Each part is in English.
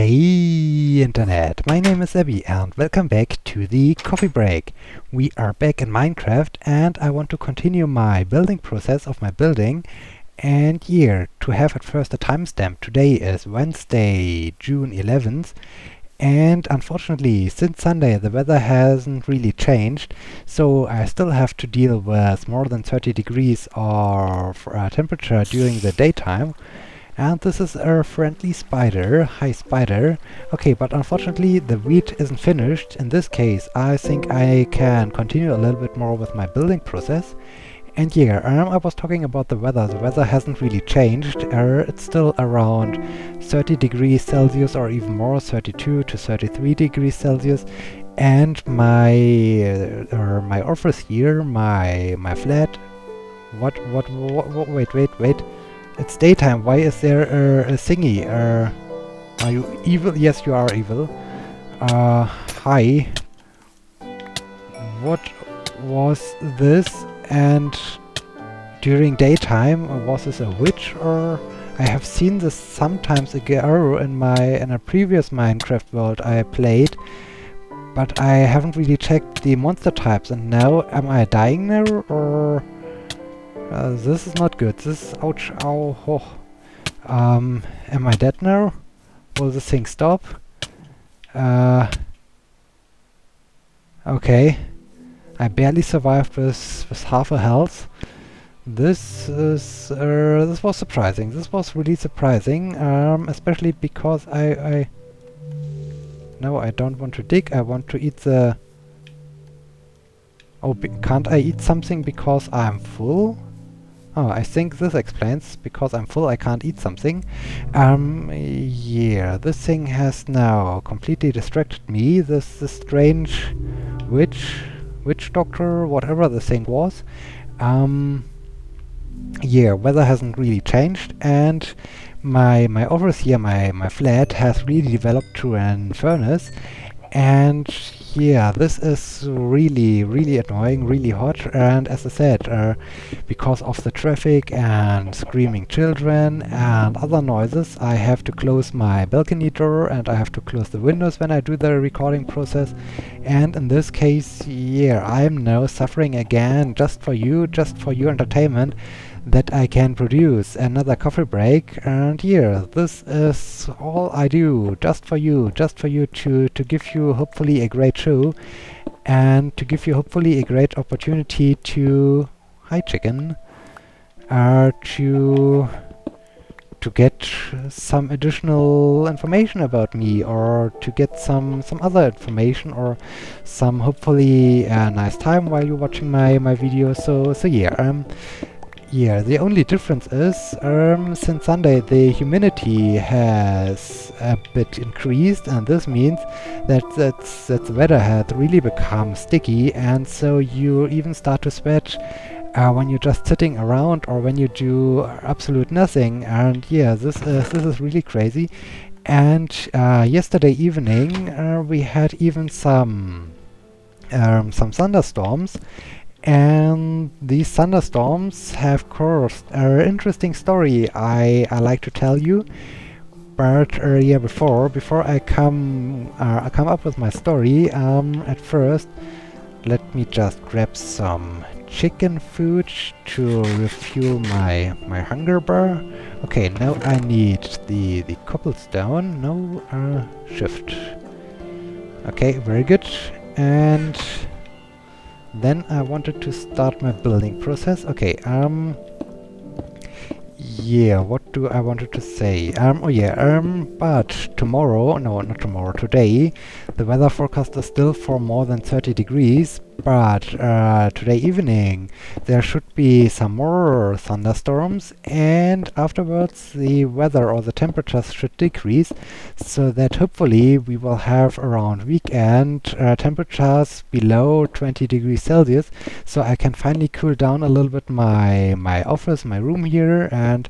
Hey Internet, my name is Sebbi and welcome back to the coffee break. We are back in Minecraft and I want to continue my building process of my building. And here, to have at first a timestamp, today is Wednesday, June 11th. And unfortunately, since Sunday the weather hasn't really changed, so I still have to deal with more than 30 degrees of temperature during the daytime. And this is a friendly spider. Hi spider. Okay, but unfortunately the wheat isn't finished. In this case, I think I can continue a little bit more with my building process. And yeah, I was talking about the weather. The weather hasn't really changed. It's still around 30 degrees Celsius or even more, 32 to 33 degrees Celsius. And my office here, my flat. What? Wait. It's daytime. Why is there a thingy? Are you evil? Yes, you are evil. Hi. What was this? And during daytime, was this a witch or? I have seen this sometimes ago in a previous Minecraft world I played, but I haven't really checked the monster types. And now, am I dying now or? This is not good. This is ouch, ow, oh. Am I dead now? Will this thing stop? Okay. I barely survived with half a health. This was surprising. This was really surprising, especially because No, I don't want to dig. I want to eat the... Oh, can't I eat something because I'm full? Oh, I think this explains, because I'm full I can't eat something. Yeah, this thing has now completely distracted me, this strange witch doctor, whatever the thing was. Yeah, weather hasn't really changed, and my office here, my flat, has really developed to an furnace. And yeah, this is really annoying, really hot, and as I said, because of the traffic and screaming children and other noises, I have to close my balcony door and I have to close the windows when I do the recording process. And in this case, yeah, I'm now suffering again just for your entertainment, that I can produce another coffee break. And yeah, this is all I do, just for you to give you hopefully a great show and to give you hopefully a great opportunity to... Hi chicken. To get some additional information about me, or to get some other information, or some hopefully nice time while you're watching my video. So yeah, yeah, the only difference is, since Sunday the humidity has a bit increased, and this means that the weather had really become sticky, and so you even start to sweat when you're just sitting around or when you do absolute nothing. And yeah, this is really crazy. And yesterday evening we had even some thunderstorms. And these thunderstorms have caused an interesting story I like to tell you. But yeah, before I come up with my story, at first let me just grab some chicken food to refuel my hunger bar. Okay, now I need the cobblestone. No, shift. Okay, very good. And then I wanted to start my building process. Okay, yeah, what do I wanted to say? Oh yeah, but tomorrow, no, not tomorrow, today, the weather forecast is still for more than 30 degrees, but today evening there should be some more thunderstorms, and afterwards the weather or the temperatures should decrease, so that hopefully we will have around weekend temperatures below 20 degrees Celsius, so I can finally cool down a little bit my office, my room here, and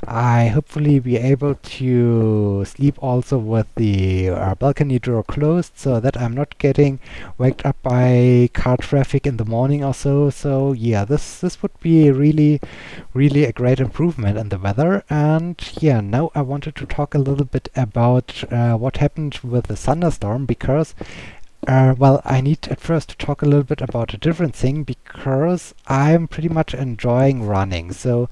I hopefully be able to sleep also with the balcony door closed, fast so that I'm not getting waked up by car traffic in the morning or so. So yeah, this would be really a great improvement in the weather. And yeah, now I wanted to talk a little bit about what happened with the thunderstorm, because well, I need at first to talk a little bit about a different thing, because I'm pretty much enjoying running. So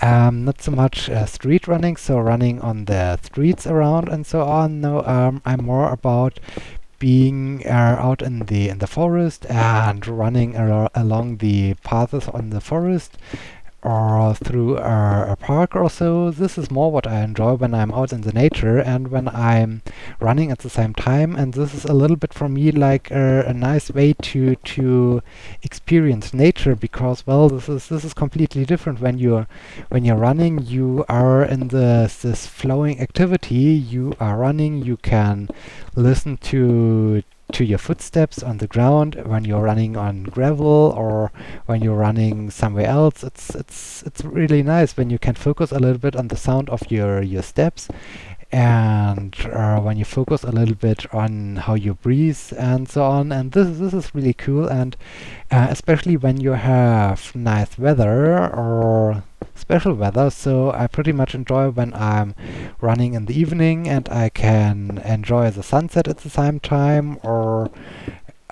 not so much street running, so running on the streets around and so on. No, I'm more about being out in the forest and running along the paths on the forest, or through a park or so. This is more what I enjoy when I'm out in the nature and when I'm running at the same time. And this is a little bit for me like a nice way to experience nature, because well, this is completely different. When you're running, you are in this flowing activity. You are running. You can listen to your footsteps on the ground when you're running on gravel, or when you're running somewhere else. It's really nice when you can focus a little bit on the sound of your steps, and when you focus a little bit on how you breathe and so on. And this is really cool. And especially when you have nice weather or special weather. So I pretty much enjoy when I'm running in the evening and I can enjoy the sunset at the same time. Or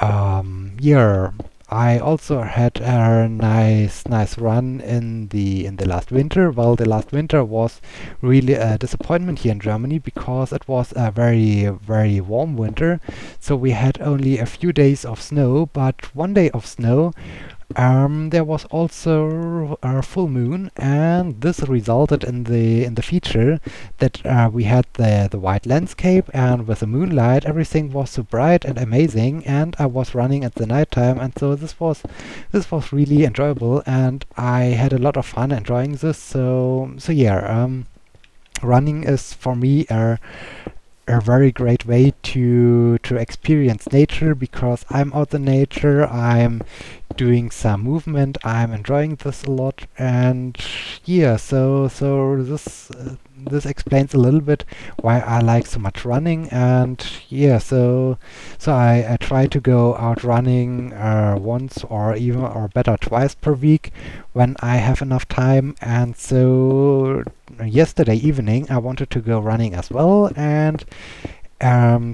yeah, I also had a nice run in the last winter. Well, the last winter was really a disappointment here in Germany, because it was a very warm winter. So we had only a few days of snow, but one day of snow. There was also a full moon, and this resulted in the feature that we had the white landscape, and with the moonlight, everything was so bright and amazing. And I was running at the nighttime, and so this was really enjoyable, and I had a lot of fun enjoying this. So yeah, running is for me a very great way to experience nature, because I'm out in nature, I'm doing some movement, I'm enjoying this a lot. And yeah, so this explains a little bit why I like so much running. And yeah, so I try to go out running once, or even, or better, twice per week when I have enough time. And so yesterday evening I wanted to go running as well. And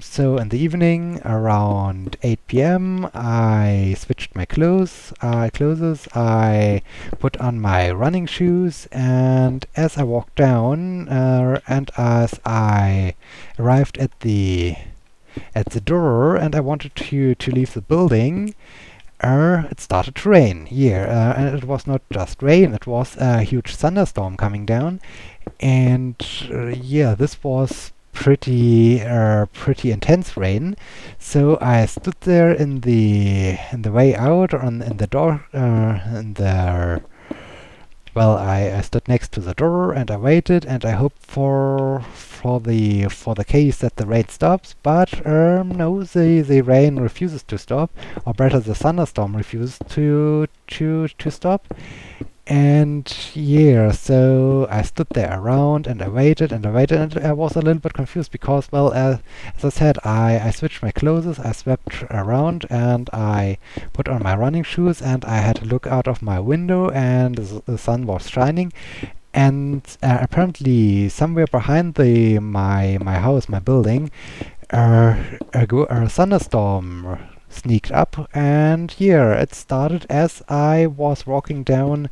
so in the evening around 8 p.m. I switched my clothes. I put on my running shoes, and as I walked down, and as I arrived at the door, and I wanted to leave the building, it started to rain here. And it was not just rain; it was a huge thunderstorm coming down. And yeah, this was pretty intense rain. So I stood there in the way out, on in the door, in the well, I stood next to the door, and I waited, and I hoped for the case that the rain stops. But no, the rain refuses to stop, or better, the thunderstorm refuses to stop. And yeah, so I stood there around, and I waited, and I was a little bit confused, because, well, as I said, I switched my clothes, I swept around, and I put on my running shoes, and I had to look out of my window, and the sun was shining. And apparently, somewhere behind my house, my building, a thunderstorm sneaked up. And here it started as I was walking down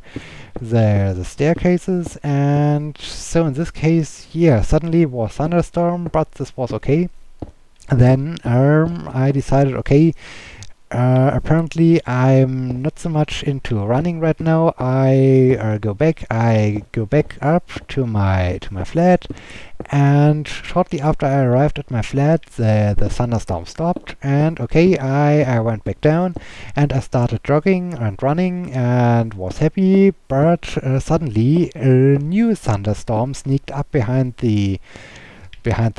the staircases. And so in this case, yeah, suddenly it was thunderstorm, but this was okay. And then I decided, okay, apparently I'm not so much into running right now. I go back up to my flat, and shortly after I arrived at my flat, the thunderstorm stopped. And okay, I went back down, and I started jogging and running and was happy. But suddenly a new thunderstorm sneaked up behind the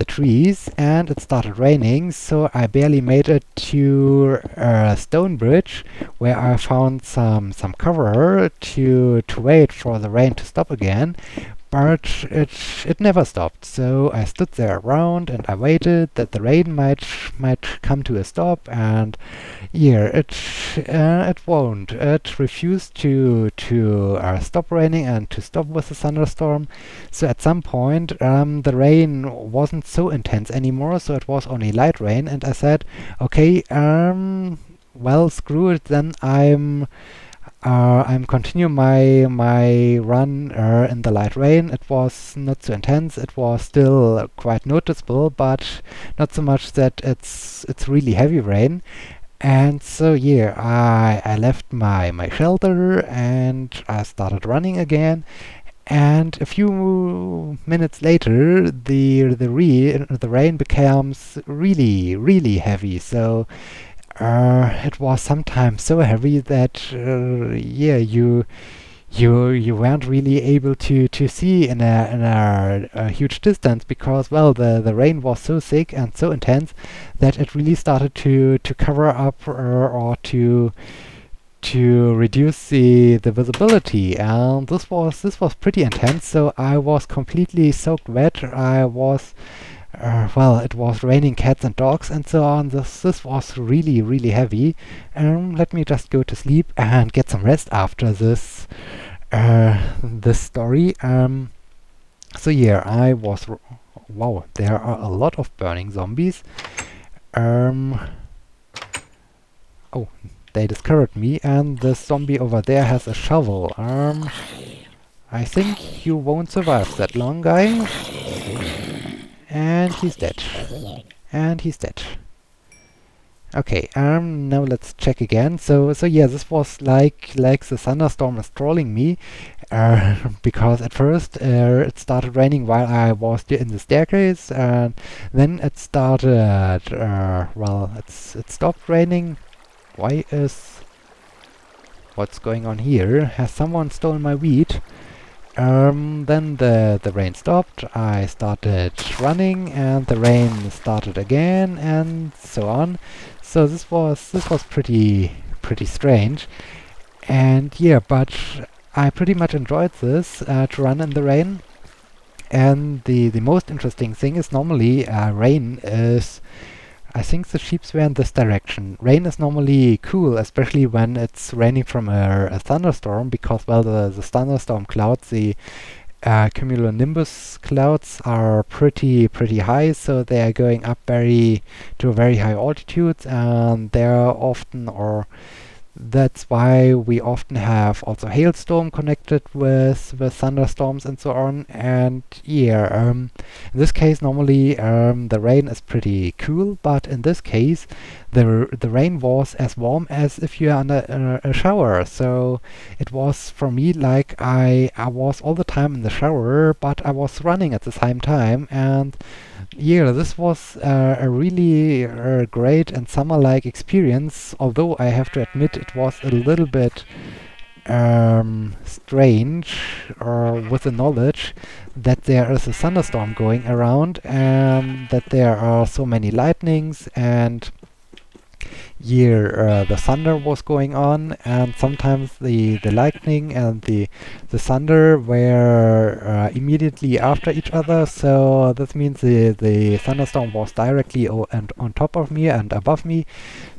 trees, and it started raining. So I barely made it to a stone bridge, where I found some cover to wait for the rain to stop again. but it never stopped. So I stood there around and I waited that the rain might come to a stop, and yeah, it won't. It refused to stop raining and to stop with the thunderstorm. So at some point, the rain wasn't so intense anymore. So it was only light rain, and I said, okay, well, screw it. Then I'm continuing my run in the light rain. It was not so intense. It was still quite noticeable, but not so much that it's really heavy rain. And so yeah, I left my shelter and I started running again. And a few minutes later, the rain becomes really heavy. So it was sometimes so heavy that yeah, you weren't really able to see in a huge distance, because well, the rain was so thick and so intense that it really started to cover up or to reduce the visibility, and this was pretty intense. So I was completely soaked wet. I was well, it was raining cats and dogs and so on. This was really heavy. Let me just go to sleep and get some rest after this story. So yeah, wow, there are a lot of burning zombies. Um, oh, they discovered me, and the zombie over there has a shovel. I think you won't survive that long, guy. And he's dead. And he's dead. Okay, now let's check again. So yeah, this was like the thunderstorm is trolling me, because at first it started raining while I was in the staircase, and then it started, well, it stopped raining. What's going on here? Has someone stolen my wheat? Then the rain stopped, I started running, and the rain started again, and so on. So this was pretty strange. And yeah, but I pretty much enjoyed this, to run in the rain. And the most interesting thing is normally rain is, I think the sheeps were in this direction. Rain is normally cool, especially when it's raining from a thunderstorm, because well, the thunderstorm clouds, the cumulonimbus clouds, are pretty high, so they are going up to very high altitudes, and they're often, or that's why we often have also hailstorm connected with thunderstorms and so on. And yeah, in this case normally the rain is pretty cool, but in this case the rain was as warm as if you're under a shower. So it was for me like I was all the time in the shower, but I was running at the same time. And yeah, this was a really great and summer-like experience, although I have to admit it was a little bit strange, with the knowledge that there is a thunderstorm going around and that there are so many lightnings, and the thunder was going on, and sometimes the lightning and the thunder were immediately after each other. So this means the thunderstorm was directly and on top of me and above me.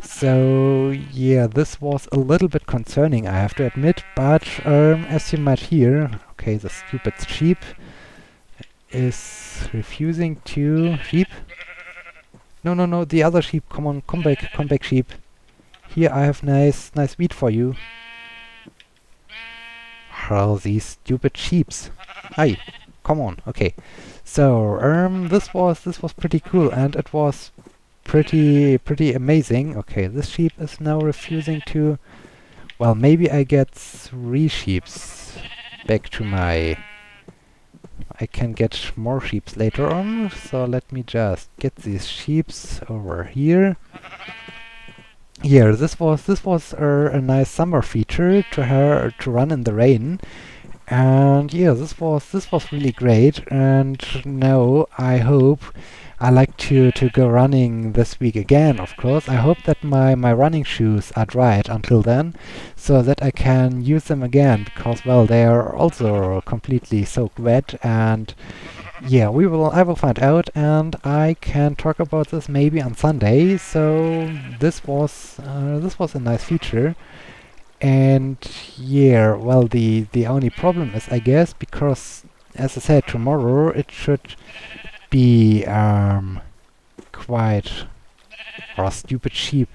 So yeah, this was a little bit concerning, I have to admit. But as you might hear, okay, the stupid sheep is refusing to sheep. No, the other sheep, come on, come back, sheep. Here, I have nice wheat for you. Oh, these stupid sheeps. Hi, come on, okay. So, this was pretty cool, and it was pretty amazing. Okay, this sheep is now refusing to... Well, maybe I get 3 sheeps back to my... I can get more sheeps later on, so let me just get these sheeps over here. Yeah, this was a nice summer feature to run in the rain, and yeah, this was really great. And now I hope I like to go running this week again, of course. I hope that my running shoes are dried until then, so that I can use them again, because, well, they are also completely soaked wet, and yeah, I will find out, and I can talk about this maybe on Sunday. So this was a nice feature. And yeah, well, the only problem is, I guess, because, as I said, tomorrow it should be quite, or stupid sheep.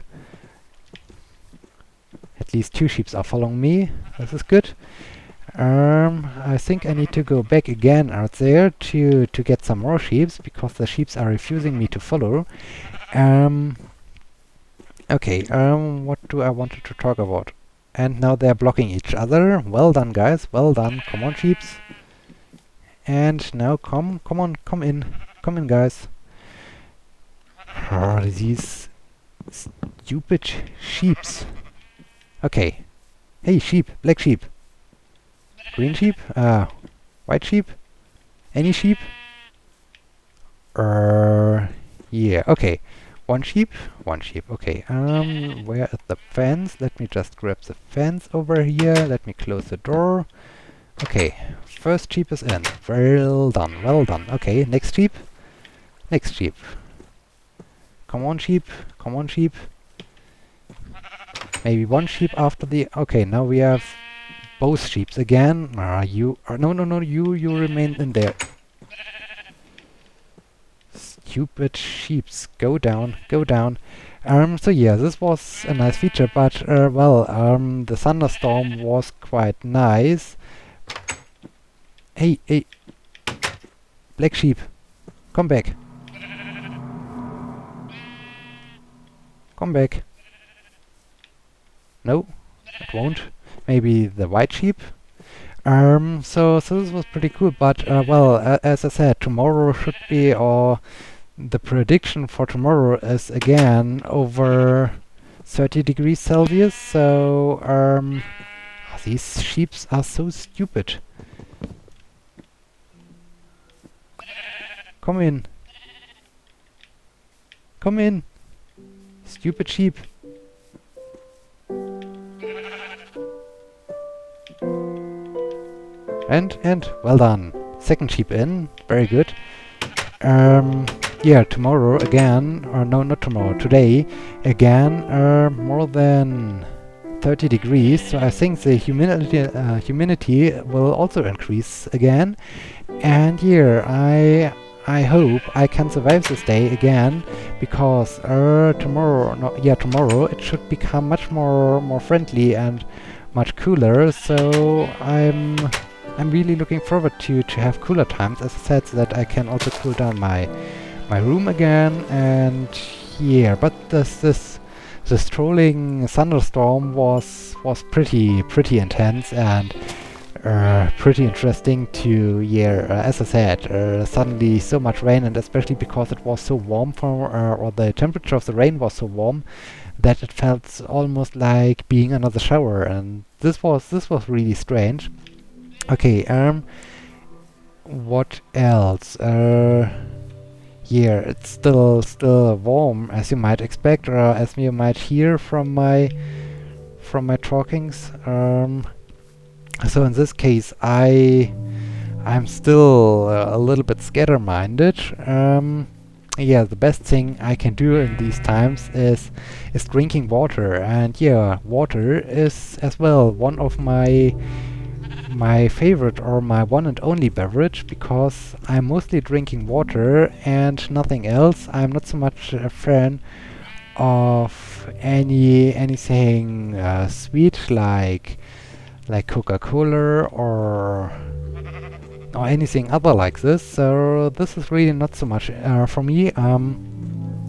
At least two sheep are following me. This is good. I think I need to go back again out there to get some more sheep, because the sheep are refusing me to follow. Um, okay. What do I wanted to talk about? And now they're blocking each other. Well done, guys. Well done. Come on, sheeps. And now come on, come in, guys. Oh, these stupid sheeps. Okay. Hey, sheep. Black sheep. Green sheep. White sheep. Any sheep? Yeah. Okay. One sheep. Okay. Where is the fence? Let me just grab the fence over here. Let me close the door. Okay. First sheep is in. Well done. Well done. Okay. Next sheep. Next sheep. Come on, sheep. Come on, sheep. Maybe one sheep after the... Okay, now we have both sheeps again. No, you remain in there. Stupid sheeps. Go down, go down. So yeah, this was a nice feature, but, well, the thunderstorm was quite nice. Hey, black sheep, come back. Come back. No, it won't. Maybe the white sheep. So this was pretty cool, but, well, as I said, tomorrow should be, or the prediction for tomorrow is again over 30 degrees Celsius, so, these sheeps are so stupid. Come in. Come in. Stupid sheep. And well done. Second sheep in. Very good. Yeah, tomorrow again, or no, not tomorrow, today again, more than 30 degrees, so I think the humidity will also increase again. And yeah, I hope I can survive this day again, because tomorrow, no, yeah, tomorrow it should become much more friendly and much cooler. So I'm really looking forward to have cooler times, as I said, so that I can also cool down my room again. And yeah, but this trolling thunderstorm was pretty intense and pretty interesting to, yeah, as I said, suddenly so much rain, and especially because it was so warm or the temperature of the rain was so warm that it felt almost like being under the shower, and this was really strange. Okay, what else? Yeah, it's still warm, as you might expect, or as you might hear from my talkings. So in this case, I'm still a little bit scatter-minded. Yeah, the best thing I can do in these times is drinking water, and yeah, water is as well one of my favorite, or my one and only beverage, because I'm mostly drinking water and nothing else. I'm not so much a fan of anything sweet like Coca-Cola or anything other like this. So this is really not so much for me.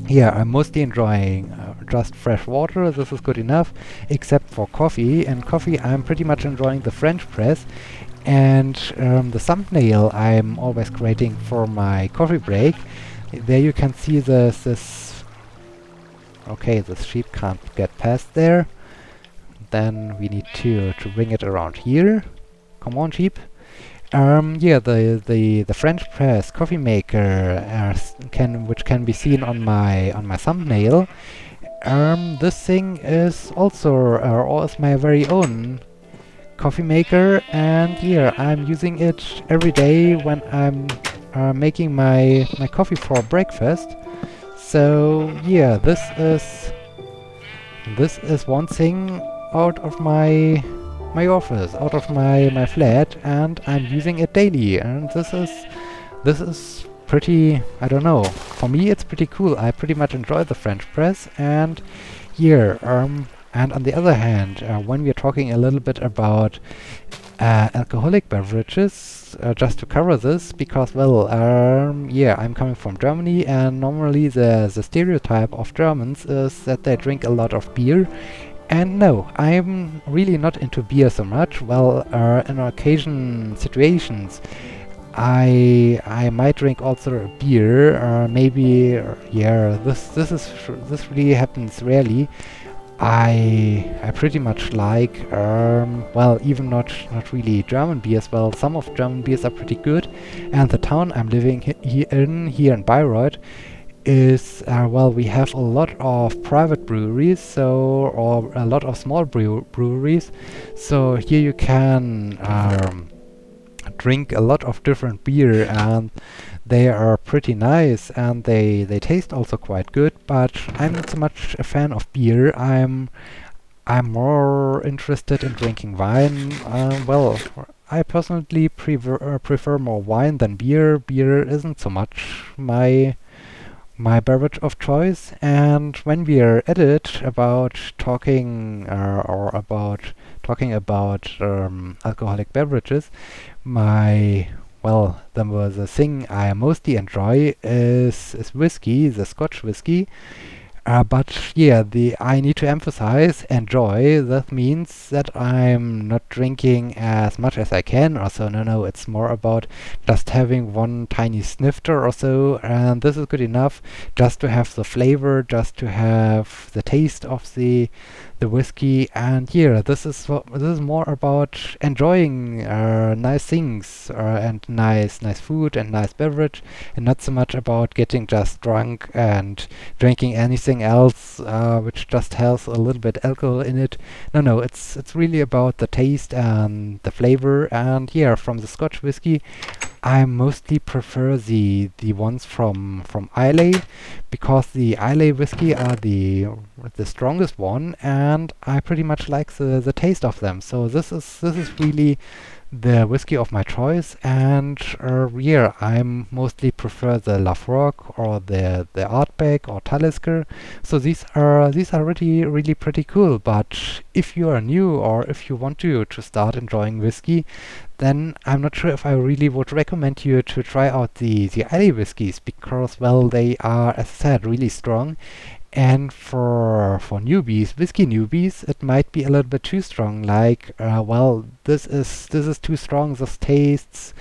Yeah, I'm mostly enjoying just fresh water. This is good enough, except for coffee. And coffee, I'm pretty much enjoying the French press. And the thumbnail I'm always creating for my coffee break, there you can see this. Okay, this sheep can't get past there. Then we need to bring it around here. Come on, sheep. Yeah, the French press coffee maker which can be seen on my thumbnail. This thing is also or is my very own coffee maker, and yeah, I'm using it every day when I'm making my coffee for breakfast. So yeah, this is one thing out of my office, out of my flat, and I'm using it daily. And this is pretty, I don't know. For me, it's pretty cool. I pretty much enjoy the French press, and yeah. And on the other hand, when we're talking a little bit about alcoholic beverages, just to cover this, because well, yeah, I'm coming from Germany, and normally the stereotype of Germans is that they drink a lot of beer. And no, I'm really not into beer so much. Well, in occasion situations, I might drink also a beer. Maybe yeah, this really happens rarely. I pretty much like well, even not really German beers. Well, some of German beers are pretty good, and the town I'm living here in Bayreuth is well, we have a lot of private breweries, so or a lot of small breweries. So here you can drink a lot of different beer, and they are pretty nice, and they taste also quite good. But I'm not so much a fan of beer. I'm more interested in drinking wine. Well, I personally prefer more wine than beer. Beer isn't so much my beverage of choice. And when we are at it about talking or about talking about alcoholic beverages, my well, the thing I mostly enjoy is whiskey, the Scotch whiskey. But yeah, the I need to emphasize enjoy. That means that I'm not drinking as much as I can or so. No, it's more about just having one tiny snifter or so, and this is good enough just to have the flavor, just to have the taste of the whiskey. And yeah, this is more about enjoying nice things and nice food and nice beverage, and not so much about getting just drunk and drinking anything else which just has a little bit alcohol in it. No, it's really about the taste and the flavor. And yeah, from the Scotch whiskey, I mostly prefer the ones from Islay, because the Islay whiskey are the strongest one, and I pretty much like the taste of them. So this is really the whiskey of my choice. And yeah, I mostly prefer the Lafroig or the Artback or Talisker. So these are really pretty cool. But if you are new, or if you want to start enjoying whiskey, then I'm not sure if I really would recommend you to try out the Islay whiskies, because well, they are, as I said, really strong. And for newbies, whiskey newbies, it might be a little bit too strong. Like, well, this is too strong. This tastes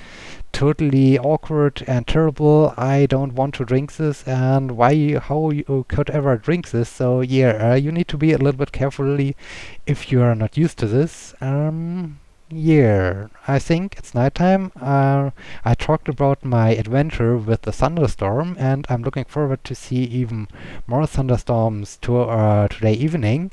totally awkward and terrible. I don't want to drink this. And how you could ever drink this? So yeah, you need to be a little bit carefully if you are not used to this. Yeah, I think it's nighttime. I talked about my adventure with the thunderstorm, and I'm looking forward to see even more thunderstorms today evening.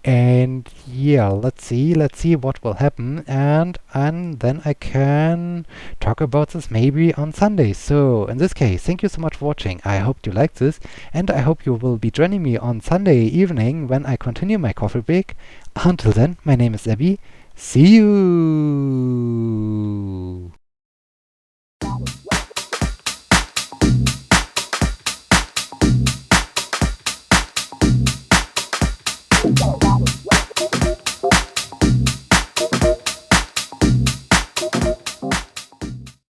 And yeah, let's see what will happen, and then I can talk about this maybe on Sunday. So in this case, thank you so much for watching. I hope you liked this, and I hope you will be joining me on Sunday evening when I continue my coffee break. Until then, my name is Sebbi. See you!